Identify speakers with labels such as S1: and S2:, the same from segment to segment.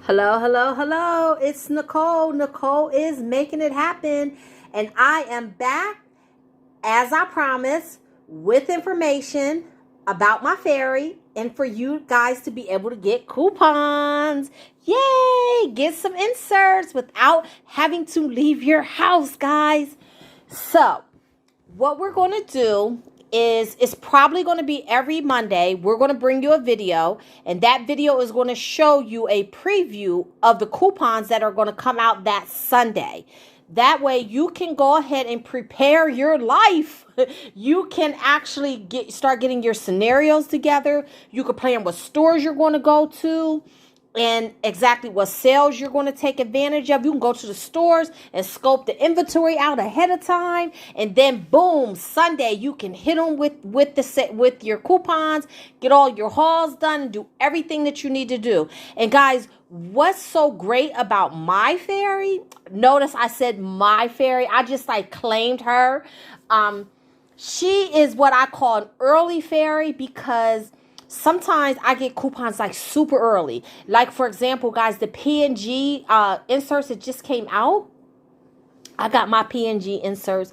S1: Hello, hello, hello. It's Nicole. Nicole is making it happen. And I am back, as I promised, with information about my fairy and for you guys to be able to get coupons. Yay! Get some inserts without having to leave your house, guys. So, what we're going to do is it's probably going to be every Monday. We're going to bring you a video, and that video is going to show you a preview of the coupons that are going to come out that Sunday. That way you can go ahead and prepare your life. You can actually start getting your scenarios together. You can plan what stores you're going to go to and exactly what sales you're going to take advantage of. You can go to the stores and scope the inventory out ahead of time, and then boom, Sunday you can hit them with your coupons, get all your hauls done, and do everything that you need to do. And guys, what's so great about my fairy? Notice I said my fairy. I just claimed her. She is what I call an early fairy because sometimes I get coupons super early. Like, for example, guys, the P&G inserts that just came out. I got my P&G inserts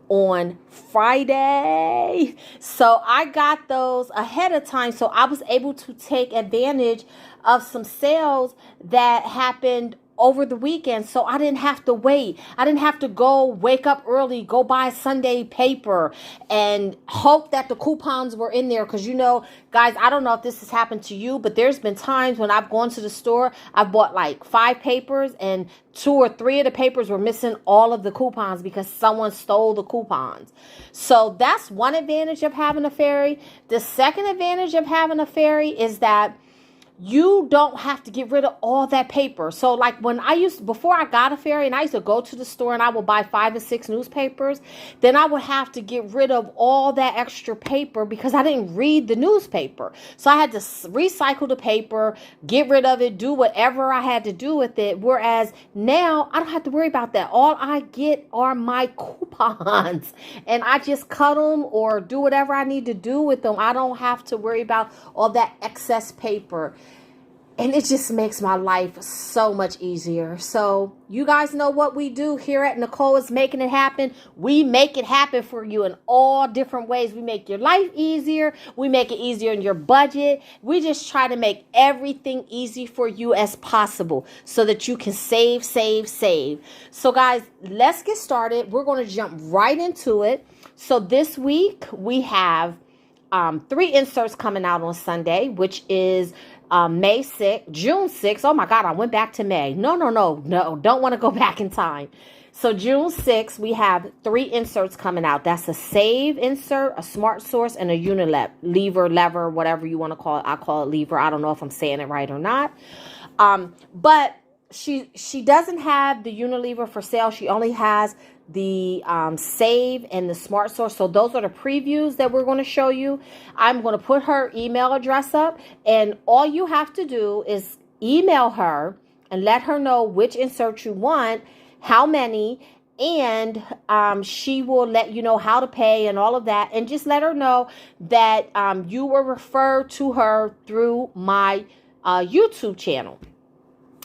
S1: on Friday. So I got those ahead of time. So I was able to take advantage of some sales that happened over the weekend, so I didn't have to wait. I didn't have to wake up early, go buy Sunday paper and hope that the coupons were in there. Because, guys, I don't know if this has happened to you, but there's been times when I've gone to the store, I've bought 5 papers and 2 or 3 of the papers were missing all of the coupons because someone stole the coupons. So that's one advantage of having a fairy. The second advantage of having a fairy is that you don't have to get rid of all that paper. So before I got a fairy, and I used to go to the store and I would buy 5 or 6 newspapers, then I would have to get rid of all that extra paper because I didn't read the newspaper. So I had to recycle the paper, get rid of it, do whatever I had to do with it. Whereas now I don't have to worry about that. All I get are my coupons and I just cut them or do whatever I need to do with them. I don't have to worry about all that excess paper. And it just makes my life so much easier. So you guys know what we do here at Nicole is Making It Happen. We make it happen for you in all different ways. We make your life easier. We make it easier in your budget. We just try to make everything easy for you as possible so that you can save, save, save. So guys, let's get started. We're going to jump right into it. So this week we have 3 inserts coming out on Sunday, which is May 6th, June 6th. Oh my God, I went back to May. No. Don't want to go back in time. So June 6th, we have 3 inserts coming out. That's a Save insert, a Smart Source, and a lever, whatever you want to call it. I call it lever. I don't know if I'm saying it right or not. But she doesn't have the Unilever for sale. She only has the Save and the Smart Source. So those are the previews that we're going to show you. I'm going to put her email address up, and all you have to do is email her and let her know which insert you want, how many, and she will let you know how to pay and all of that. And just let her know that you were referred to her through my YouTube channel.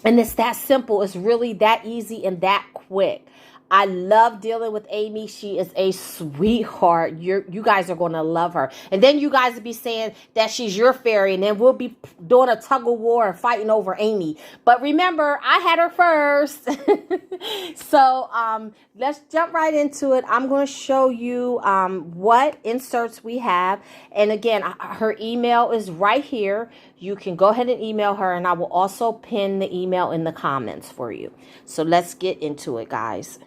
S1: And it's that simple. It's really that easy and that quick. I love dealing with Amy. She is a sweetheart. You guys are going to love her. And then you guys will be saying that she's your fairy, and then we'll be doing a tug of war and fighting over Amy. But remember, I had her first. So let's jump right into it. I'm going to show you what inserts we have. And again, her email is right here. You can go ahead and email her, and I will also pin the email in the comments for you. So let's get into it, guys.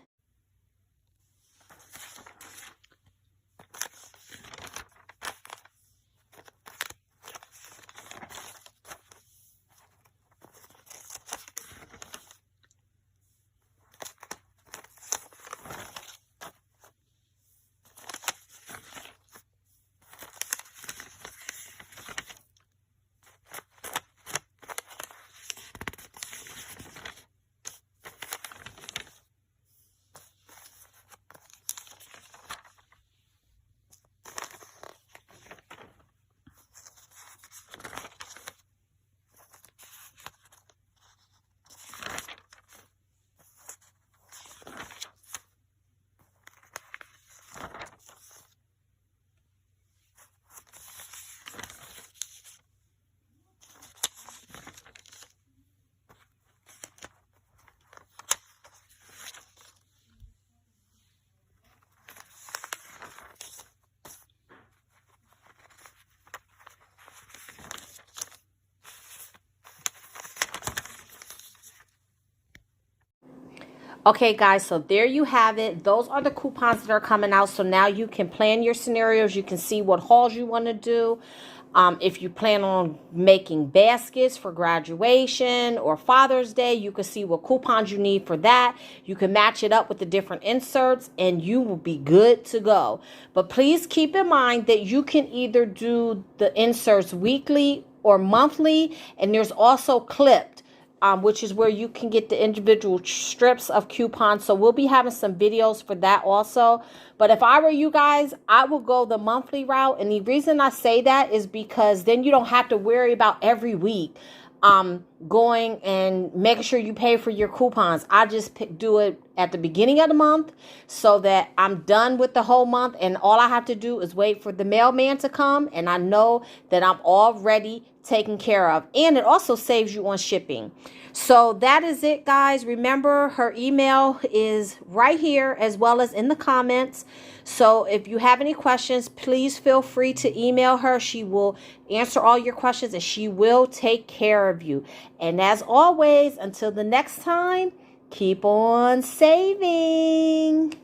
S1: Okay, guys, so there you have it. Those are the coupons that are coming out. So now you can plan your scenarios. You can see what hauls you want to do. If you plan on making baskets for graduation or Father's Day, you can see what coupons you need for that. You can match it up with the different inserts and you will be good to go. But please keep in mind that you can either do the inserts weekly or monthly, and there's also clipped. Which is where you can get the individual strips of coupons. So we'll be having some videos for that also. But if I were you guys, I will go the monthly route. And the reason I say that is because then you don't have to worry about every week going and making sure you pay for your coupons. I just do it at the beginning of the month so that I'm done with the whole month. And all I have to do is wait for the mailman to come. And I know that I'm already taken care of. And it also saves you on shipping. So that is it, guys. Remember, her email is right here as well as in the comments. So if you have any questions, please feel free to email her. She will answer all your questions and she will take care of you. And as always, until the next time, keep on saving.